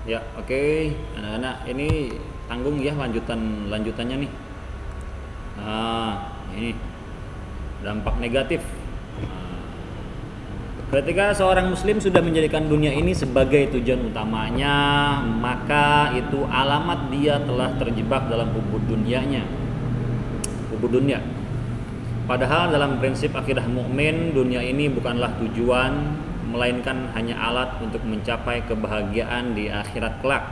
Ya, oke, anak-anak, ini tanggung ya lanjutannya nih. Nah, ini dampak negatif. Ketika seorang muslim sudah menjadikan dunia ini sebagai tujuan utamanya, maka itu alamat dia telah terjebak dalam hubud dunia. Padahal dalam prinsip akidah mukmin, dunia ini bukanlah tujuan, melainkan hanya alat untuk mencapai kebahagiaan di akhirat kelak.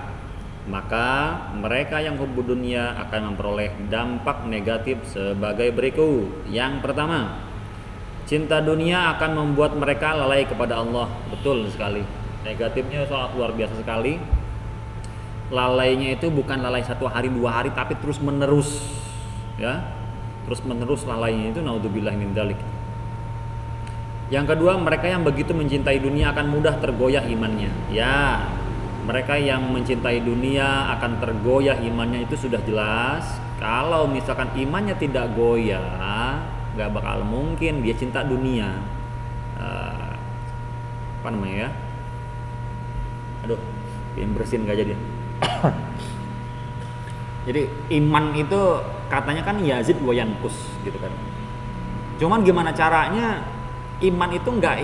Maka mereka yang hubud dunia akan memperoleh dampak negatif sebagai berikut. Yang pertama, cinta dunia akan membuat mereka lalai kepada Allah. Betul sekali. Negatifnya sangat luar biasa sekali. Lalainya itu bukan lalai 1 hari 2 hari, tapi terus menerus, ya. Terus menerus lalainya itu, naudzubillah min dzalik. Yang kedua, mereka yang begitu mencintai dunia akan mudah tergoyah imannya. Ya, mereka yang mencintai dunia akan tergoyah imannya, itu sudah jelas. Kalau misalkan imannya tidak goyah, gak bakal mungkin dia cinta dunia. Apa namanya ya? Aduh, pengen bersin gak jadi. Jadi iman itu katanya kan yazid wa yanqus gitu kan. Cuman gimana caranya iman itu nggak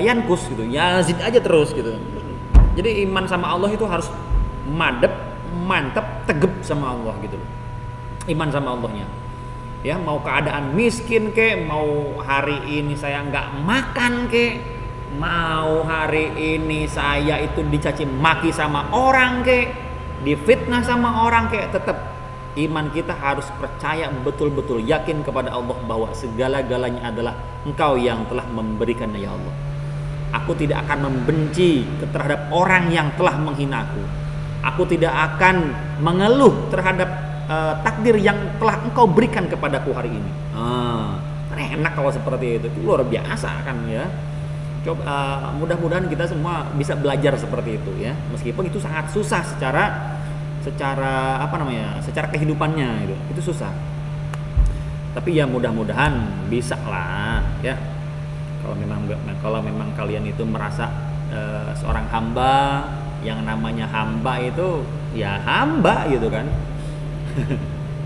yankus gitu, yazid aja terus gitu. Jadi iman sama Allah itu harus mantep, tegep sama Allah gitu. Iman sama Allahnya. Ya, mau keadaan miskin kek, mau hari ini saya nggak makan kek, mau hari ini saya itu dicaci maki sama orang kek, difitnah sama orang kek, tetap iman kita harus percaya betul-betul, yakin kepada Allah bahwa segala-galanya adalah Engkau yang telah memberikannya ya Allah. Aku tidak akan membenci terhadap orang yang telah menghina aku. Aku tidak akan mengeluh terhadap takdir yang telah Engkau berikan kepadaku hari ini. Enak kalau seperti itu luar biasa kan ya. Coba mudah-mudahan kita semua bisa belajar seperti itu ya. Meskipun itu sangat susah secara kehidupannya itu susah, tapi ya mudah-mudahan bisa lah ya. Kalau memang kalian itu merasa seorang hamba, yang namanya hamba itu ya hamba gitu kan.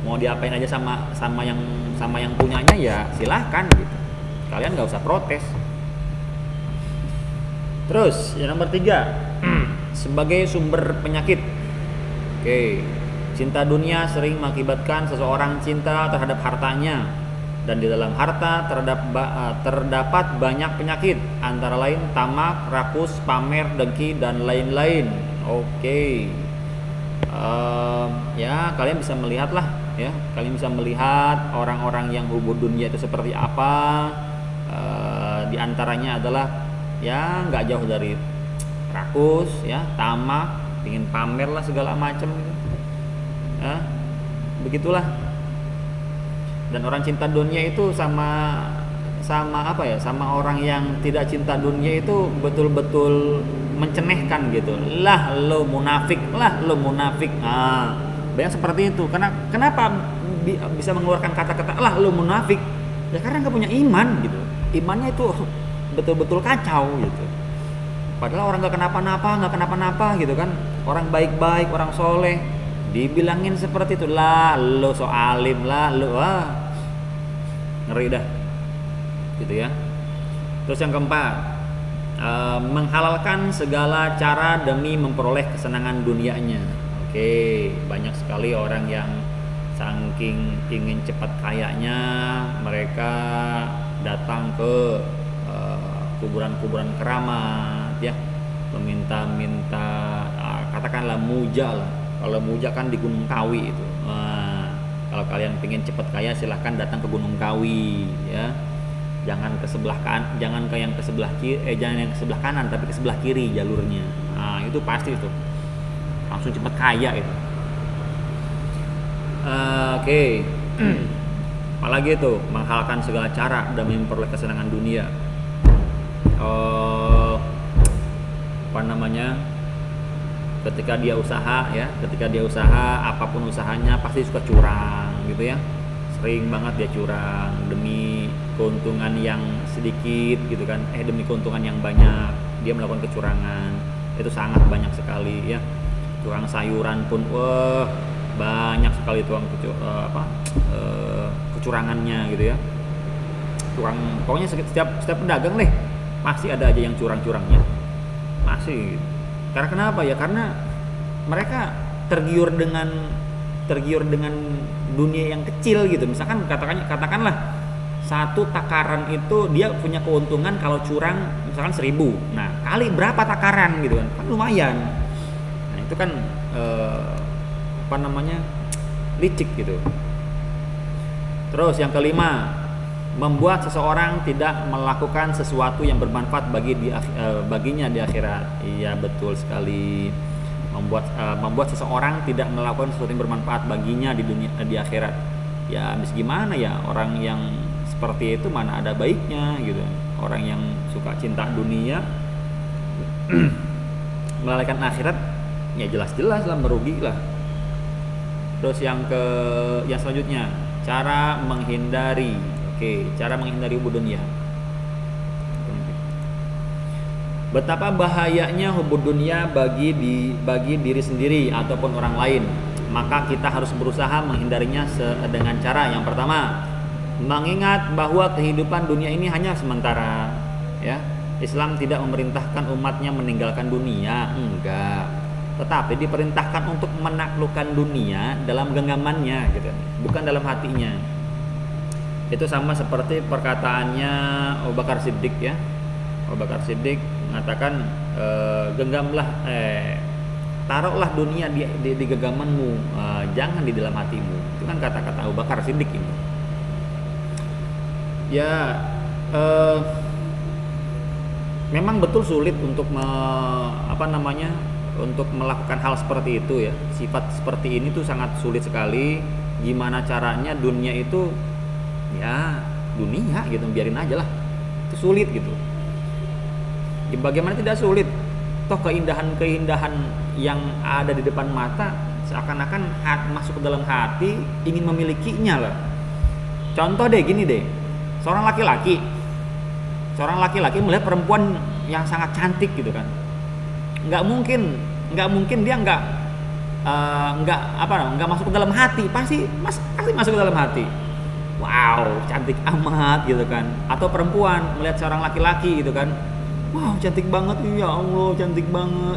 Mau diapain aja sama yang punyanya ya silahkan gitu, kalian nggak usah protes. Terus yang nomor 3, sebagai sumber penyakit. Oke, cinta dunia sering mengakibatkan seseorang cinta terhadap hartanya, dan di dalam harta terdapat banyak penyakit, antara lain tamak, rakus, pamer, dengki, dan lain-lain. Oke, ya kalian bisa melihat lah ya, kalian bisa melihat orang-orang yang hubud dunia itu seperti apa. Di antaranya adalah ya nggak jauh dari rakus, ya tamak, ingin pamer lah segala macam gitu. Begitulah. Dan orang cinta dunia itu sama orang yang tidak cinta dunia itu betul-betul mencenehkan gitu. Lah lo munafik. Banyak seperti itu. Kenapa bisa mengeluarkan kata-kata lah lo munafik? Ya karena nggak punya iman gitu. Imannya itu betul-betul kacau gitu. Padahal orang nggak kenapa-napa gitu kan, orang baik-baik, orang soleh, dibilangin seperti itu, lah lo so alim lah lo, ngeri dah gitu ya. Terus yang keempat, menghalalkan segala cara demi memperoleh kesenangan dunianya. Oke, banyak sekali orang yang saking ingin cepat kayanya, mereka datang ke kuburan-kuburan keramat ya, meminta-minta, katakanlah muja lah. Kalau muja kan di Gunung Kawi itu. Kalau kalian pengen cepat kaya silahkan datang ke Gunung Kawi ya. Jangan ke sebelah jangan ke yang ke sebelah kiri, jangan yang ke sebelah kanan, tapi ke sebelah kiri jalurnya. Itu pasti itu. Langsung cepat kaya itu. Oke. Apalagi itu, menghalalkan segala cara demi memperoleh kesenangan dunia. Ketika dia usaha apapun usahanya pasti suka curang gitu ya, sering banget dia curang demi keuntungan yang sedikit gitu kan, demi keuntungan yang banyak. dia melakukan kecurangan. Itu sangat banyak sekali ya. Tukang sayuran pun banyak sekali kecurangannya gitu ya. Pokoknya setiap pedagang deh pasti ada aja yang curang-curangnya. Masih. Karena kenapa ya? Karena mereka tergiur dengan dunia yang kecil gitu. Misalkan katakanlah satu takaran itu dia punya keuntungan kalau curang misalkan 1.000. Nah, kali berapa takaran gitu kan lumayan. Nah, itu kan licik gitu. Terus yang kelima, membuat seseorang tidak melakukan sesuatu yang bermanfaat baginya di akhirat. Iya, betul sekali. Membuat seseorang tidak melakukan sesuatu yang bermanfaat baginya di akhirat. Ya, habis gimana ya, orang yang seperti itu mana ada baiknya gitu. Orang yang suka cinta dunia melalaikan akhirat, ya jelas-jelas lah merugi lah. Terus yang selanjutnya, cara menghindari hubud dunia. Betapa bahayanya hubud dunia bagi diri sendiri ataupun orang lain. Maka kita harus berusaha menghindarinya dengan cara yang pertama, mengingat bahwa kehidupan dunia ini hanya sementara, ya. Islam tidak memerintahkan umatnya meninggalkan dunia, enggak. Tetapi diperintahkan untuk menaklukkan dunia dalam genggamannya, gitu. Bukan dalam hatinya. Itu sama seperti perkataannya Abu Bakar Siddiq ya. Abu Bakar Siddiq mengatakan, taruhlah dunia di genggamanmu, jangan di dalam hatimu. Itu kan kata-kata Abu Bakar Siddiq ini. Ya, memang betul sulit untuk untuk melakukan hal seperti itu ya. Sifat seperti ini tuh sangat sulit sekali. Gimana caranya dunia itu ya dunia gitu, biarin aja lah. Itu sulit gitu. Bagaimana tidak sulit? Toh keindahan-keindahan yang ada di depan mata seakan-akan masuk ke dalam hati, ingin memilikinya lah. Contoh deh, gini deh. Seorang laki-laki melihat perempuan yang sangat cantik gitu kan, nggak mungkin dia nggak masuk ke dalam hati, pasti masuk ke dalam hati. Wow, cantik amat gitu kan. Atau perempuan melihat seorang laki-laki gitu kan, wow, cantik banget, ya Allah, cantik banget,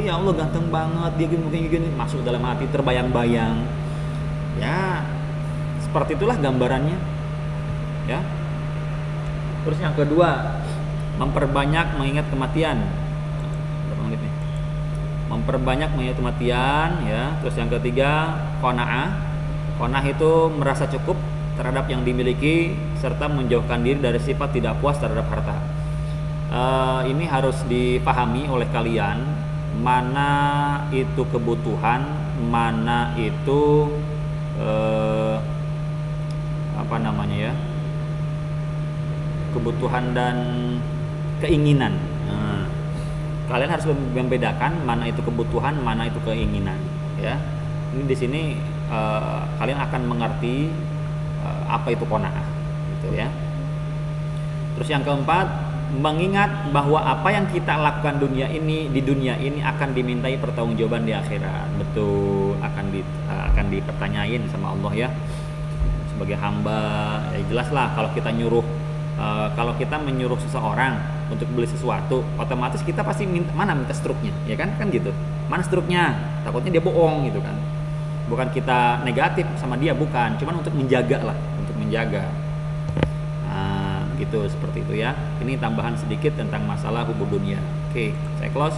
ya Allah, ganteng banget, dia gini, masuk dalam hati, terbayang-bayang. Ya, seperti itulah gambarannya. Ya. Terus yang kedua, memperbanyak mengingat kematian. Berapa menit nih? Memperbanyak mengingat kematian, ya. Terus yang ketiga, qanaah. Qanaah itu merasa cukup terhadap yang dimiliki serta menjauhkan diri dari sifat tidak puas terhadap harta. Ini harus dipahami oleh kalian, mana itu kebutuhan, mana itu kebutuhan dan keinginan. Kalian harus membedakan mana itu kebutuhan, mana itu keinginan, ya. Ini di sini kalian akan mengerti apa itu qanaah, gitu ya. Terus yang keempat, mengingat bahwa apa yang kita lakukan di dunia ini akan dimintai pertanggungjawaban di akhirat. Betul, akan dipertanyain sama Allah ya. Sebagai hamba, ya jelas lah kalau kita menyuruh seseorang untuk beli sesuatu, otomatis kita pasti minta struknya, ya kan gitu. Mana struknya? Takutnya dia bohong gitu kan. Bukan kita negatif sama dia, bukan, cuman untuk menjaga. Nah, gitu, seperti itu ya. Ini tambahan sedikit tentang masalah hubud dunia. Oke, saya close.